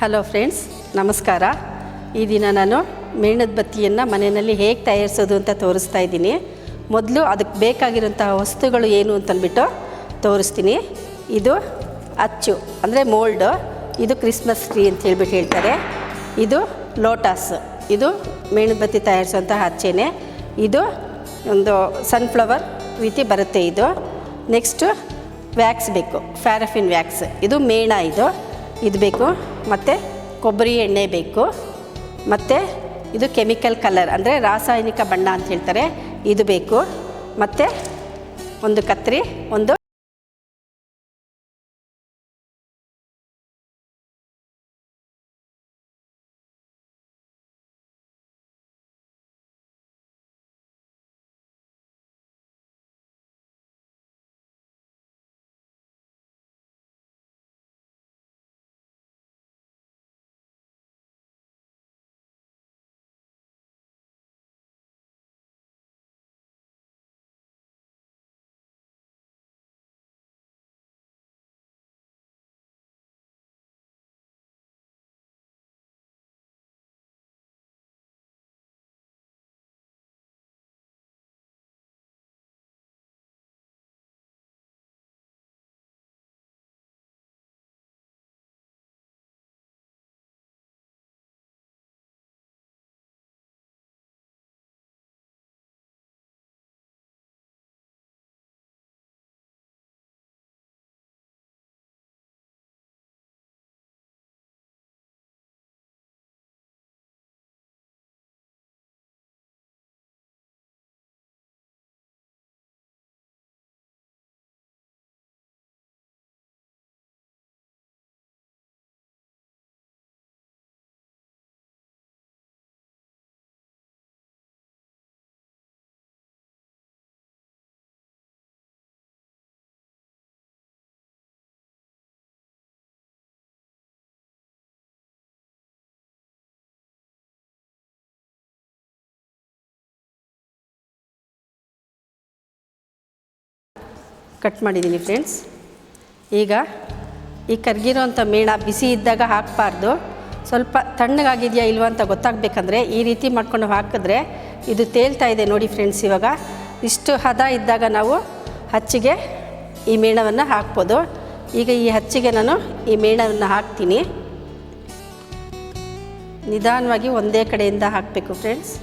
Hello friends, ನಮಸ್ಕಾರ. ಈ ದಿನ ನಾನು ಮೇಣದ ಬತ್ತಿಯನ್ನು ಮನೆಯಲ್ಲಿ ಹೇಗೆ ತಯಾರಿಸೋದು ಅಂತ ತೋರಿಸ್ತಾ ಇದ್ದೀನಿ. ಮೊದಲು ಅದಕ್ಕೆ ಬೇಕಾಗಿರೋಂತಹ ವಸ್ತುಗಳು ಏನು ಅಂತಂದ್ಬಿಟ್ಟು ತೋರಿಸ್ತೀನಿ. ಇದು ಅಚ್ಚು ಅಂದರೆ ಮೋಲ್ಡು, ಇದು ಕ್ರಿಸ್ಮಸ್ ಟ್ರೀ ಅಂತ ಹೇಳ್ತಾರೆ. ಇದು ಲೋಟಸ್, ಇದು ಮೇಣದ ಬತ್ತಿ ತಯಾರಿಸುವಂತಹ ಅಚ್ಚೇನೆ. ಇದು ಒಂದು ಸನ್ಫ್ಲವರ್ ರೀತಿ ಬರುತ್ತೆ. ಇದು ನೆಕ್ಸ್ಟು ವ್ಯಾಕ್ಸ್ ಬೇಕು, ಪ್ಯಾರಾಫಿನ್ ವ್ಯಾಕ್ಸ್, ಇದು ಮೇಣ, ಇದು ಬೇಕು. ಮತ್ತು ಕೊಬ್ಬರಿ ಎಣ್ಣೆ ಬೇಕು. ಮತ್ತು ಇದು ಕೆಮಿಕಲ್ ಕಲರ್ ಅಂದರೆ ರಾಸಾಯನಿಕ ಬಣ್ಣ ಅಂತ ಹೇಳ್ತಾರೆ, ಇದು ಬೇಕು. ಮತ್ತು ಒಂದು ಕತ್ರಿ, ಒಂದು ಕಟ್ ಮಾಡಿದ್ದೀನಿ ಫ್ರೆಂಡ್ಸ್. ಈಗ ಈ ಕರ್ಗಿರೋಂಥ ಮೇಣ ಬಿಸಿ ಇದ್ದಾಗ ಹಾಕಬಾರ್ದು. ಸ್ವಲ್ಪ ತಣ್ಣಗಾಗಿದೆಯಾ ಇಲ್ವಾ ಅಂತ ಗೊತ್ತಾಗಬೇಕಂದ್ರೆ ಈ ರೀತಿ ಮಾಡ್ಕೊಂಡು ಹಾಕಿದ್ರೆ ಇದು ತೇಲ್ತಾ ಇದೆ ನೋಡಿ ಫ್ರೆಂಡ್ಸ್. ಇವಾಗ ಇಷ್ಟು ಹದ ಇದ್ದಾಗ ನಾವು ಹಚ್ಚಿಗೆ ಈ ಮೇಣವನ್ನು ಹಾಕ್ಬೋದು. ಈಗ ಈ ಹಚ್ಚಿಗೆ ನಾನು ಈ ಮೇಣವನ್ನು ಹಾಕ್ತೀನಿ. ನಿಧಾನವಾಗಿ ಒಂದೇ ಕಡೆಯಿಂದ ಹಾಕಬೇಕು ಫ್ರೆಂಡ್ಸ್.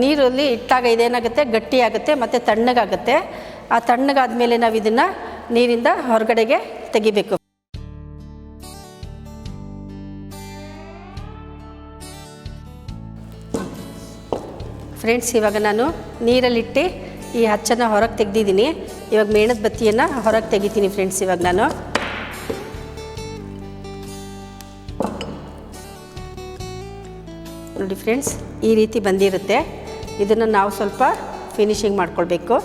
ನೀರಲ್ಲಿ ಇಟ್ಟಾಗ ಇದೇನಾಗುತ್ತೆ, ಗಟ್ಟಿಯಾಗುತ್ತೆ ಮತ್ತು ತಣ್ಣಗಾಗುತ್ತೆ. ಆ ತಣ್ಣಗಾದ್ಮೇಲೆ ನಾವು ಇದನ್ನು ನೀರಿಂದ ಹೊರಗಡೆಗೆ ತೆಗಿಬೇಕು. ಫ್ರೆಂಡ್ಸ್, ಇವಾಗ ನಾನು ನೀರಲ್ಲಿಟ್ಟು ಈ ಹಚ್ಚನ್ನು ಹೊರಗೆ ತೆಗೆದಿದ್ದೀನಿ. ಇವಾಗ ಮೇಣದ ಬತ್ತಿಯನ್ನು ಹೊರಗೆ ತೆಗಿತೀನಿ ಫ್ರೆಂಡ್ಸ್. ಇವಾಗ ನಾನು ನೋಡಿ ಫ್ರೆಂಡ್ಸ್, ಈ ರೀತಿ ಬಂದಿರುತ್ತೆ. ಇದನ್ನು ನಾವು ಸ್ವಲ್ಪ ಫಿನಿಶಿಂಗ್ ಮಾಡ್ಕೊಳ್ಬೇಕು.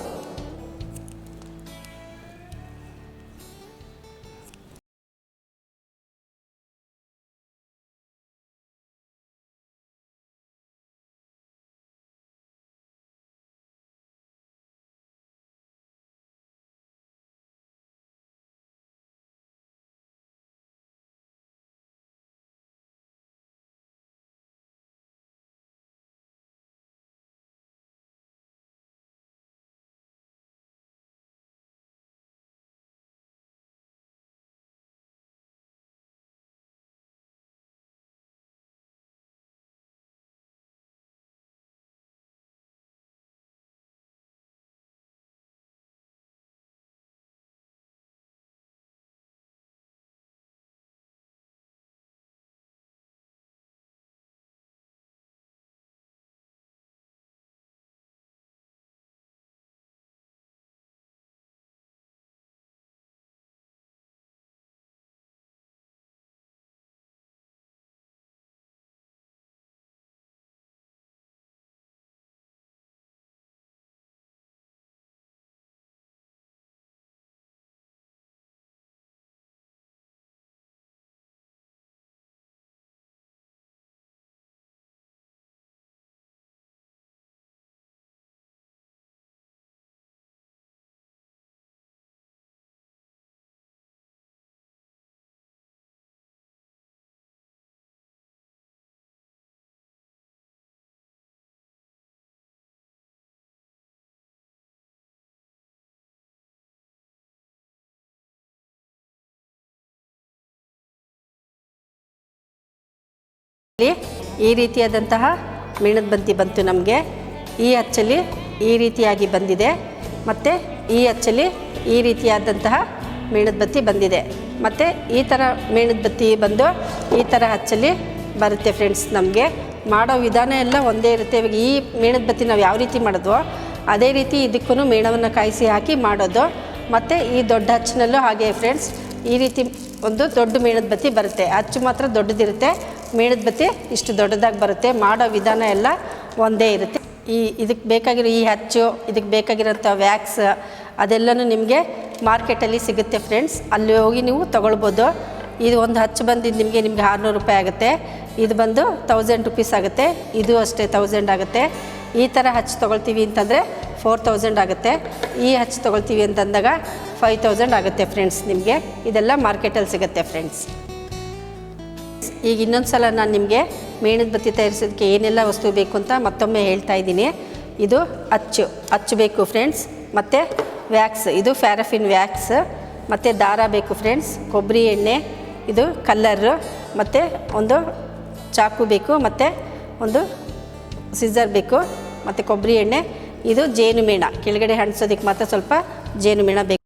ಈ ರೀತಿಯಾದಂತಹ ಮೇಣದ ಬತ್ತಿ ಬಂತು ನಮಗೆ. ಈ ಅಚ್ಚಲ್ಲಿ ಈ ರೀತಿಯಾಗಿ ಬಂದಿದೆ, ಮತ್ತು ಈ ಅಚ್ಚಲ್ಲಿ ಈ ರೀತಿಯಾದಂತಹ ಮೇಣದ ಬತ್ತಿ ಬಂದಿದೆ. ಮತ್ತು ಈ ಥರ ಮೇಣದ ಬತ್ತಿ ಬಂದು ಈ ಥರ ಅಚ್ಚಲ್ಲಿ ಬರುತ್ತೆ ಫ್ರೆಂಡ್ಸ್. ನಮಗೆ ಮಾಡೋ ವಿಧಾನ ಎಲ್ಲ ಒಂದೇ ಇರುತ್ತೆ. ಇವಾಗ ಈ ಮೇಣದ ಬತ್ತಿ ನಾವು ಯಾವ ರೀತಿ ಮಾಡಿದ್ವೋ ಅದೇ ರೀತಿ ಇದಕ್ಕೂ ಮೇಣವನ್ನು ಕಾಯಿಸಿ ಹಾಕಿ ಮಾಡೋದು. ಮತ್ತು ಈ ದೊಡ್ಡ ಹಚ್ಚಿನಲ್ಲೂ ಹಾಗೆ ಫ್ರೆಂಡ್ಸ್, ಈ ರೀತಿ ಒಂದು ದೊಡ್ಡ ಮೇಣದ ಬತ್ತಿ ಬರುತ್ತೆ. ಅಚ್ಚು ಮಾತ್ರ ದೊಡ್ಡದಿರುತ್ತೆ, ಮೇಣದ ಬತ್ತಿ ಇಷ್ಟು ದೊಡ್ಡದಾಗಿ ಬರುತ್ತೆ. ಮಾಡೋ ವಿಧಾನ ಎಲ್ಲ ಒಂದೇ ಇರುತ್ತೆ. ಇದಕ್ಕೆ ಬೇಕಾಗಿರೋ ಈ ಹಚ್ಚು, ಇದಕ್ಕೆ ಬೇಕಾಗಿರೋಂಥ ವ್ಯಾಕ್ಸ್ ಅದೆಲ್ಲನೂ ನಿಮಗೆ ಮಾರ್ಕೆಟಲ್ಲಿ ಸಿಗುತ್ತೆ ಫ್ರೆಂಡ್ಸ್. ಅಲ್ಲಿ ಹೋಗಿ ನೀವು ತೊಗೊಳ್ಬೋದು. ಇದು ಒಂದು ಹಚ್ಚು ಬಂದಿದ್ದು ನಿಮಗೆ 600 ರೂಪಾಯಿ ಆಗುತ್ತೆ. ಇದು ಬಂದು 1000 ರುಪೀಸ್ ಆಗುತ್ತೆ. ಇದು ಅಷ್ಟೇ 1000 ಆಗುತ್ತೆ. ಈ ಥರ ಹಚ್ಚು ತೊಗೊಳ್ತೀವಿ ಅಂತಂದರೆ 4000 ಆಗುತ್ತೆ. ಈ ಹಚ್ಚು ತೊಗೊಳ್ತೀವಿ ಅಂತಂದಾಗ 5000 ಆಗುತ್ತೆ ಫ್ರೆಂಡ್ಸ್. ನಿಮಗೆ ಇದೆಲ್ಲ ಮಾರ್ಕೆಟಲ್ಲಿ ಸಿಗುತ್ತೆ ಫ್ರೆಂಡ್ಸ್. ಈಗ ಇನ್ನೊಂದು ಸಲ ನಾನು ನಿಮಗೆ ಮೇಣದ ಬತ್ತಿ ತಯಾರಿಸೋದಕ್ಕೆ ಏನೆಲ್ಲ ವಸ್ತು ಬೇಕು ಅಂತ ಮತ್ತೊಮ್ಮೆ ಹೇಳ್ತಾ ಇದ್ದೀನಿ. ಇದು ಅಚ್ಚು ಬೇಕು ಫ್ರೆಂಡ್ಸ್, ಮತ್ತು ವ್ಯಾಕ್ಸ್, ಇದು ಪ್ಯಾರಾಫಿನ್ ವ್ಯಾಕ್ಸ್, ಮತ್ತು ದಾರ ಬೇಕು ಫ್ರೆಂಡ್ಸ್, ಕೊಬ್ಬರಿ ಎಣ್ಣೆ, ಇದು ಕಲ್ಲರು, ಮತ್ತು ಒಂದು ಚಾಕು ಬೇಕು, ಮತ್ತು ಒಂದು ಸಿಸರ್ ಬೇಕು, ಮತ್ತು ಕೊಬ್ಬರಿ ಎಣ್ಣೆ, ಇದು ಜೇನುಮೇಣ, ಕೆಳಗಡೆ ಹಣ್ಸೋದಕ್ಕೆ ಮಾತ್ರ ಸ್ವಲ್ಪ ಜೇನುಮೇಣ ಬೇಕು.